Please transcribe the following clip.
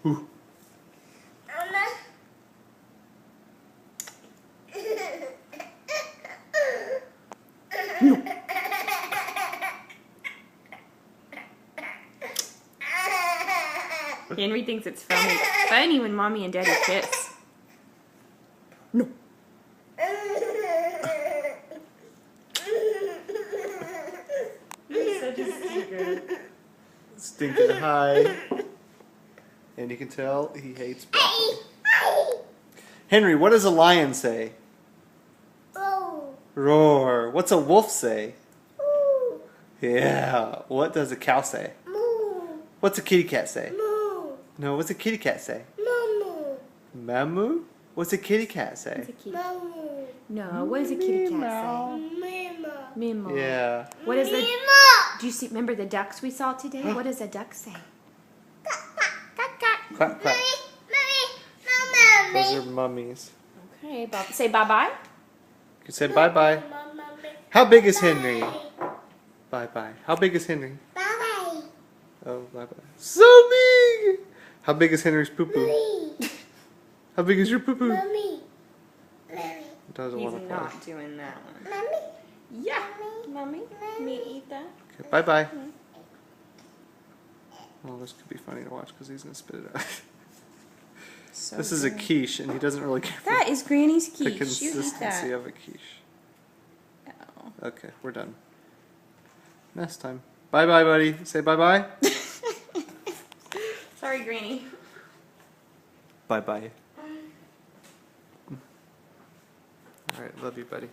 Ooh. Henry thinks it's funny when Mommy and Daddy kiss. No. He's such a stinker. Stinking high. And you can tell he hates broccoli. Henry, what does a lion say? Oh. Roar. What's a wolf say? Ooh. Yeah. What does a cow say? Moo. What's a kitty cat say? Moo. No, what's a kitty cat say? Moo. Mamu? What's a kitty cat say? What's a kitty? Moo. No, what does a kitty cat Mimo. say? Mimo. Yeah. What is the? Mimo. Do you see? Remember the ducks we saw today? What does a duck say? Quack, quack. Mommy. Those are mummies. Okay, say bye-bye. You can say bye-bye. How big is Henry? Bye-bye. How big is Henry? Bye. Oh, bye-bye. So big! How big is Henry's poo-poo? Mommy. How big is your poo-poo? Mommy. Mommy. Doesn't He's want to play. not doing that one. Mommy. Yeah, Mommy. Me eat that. Okay, bye-bye. Well, this could be funny to watch because he's going to spit it out. So This is a good. quiche, and he doesn't really care for That is Granny's the quiche. You eat consistency that. of a quiche. Oh. Okay, we're done. Mess time. Bye-bye, buddy. Say bye-bye. Sorry, Granny. Bye-bye. All right, love you, buddy.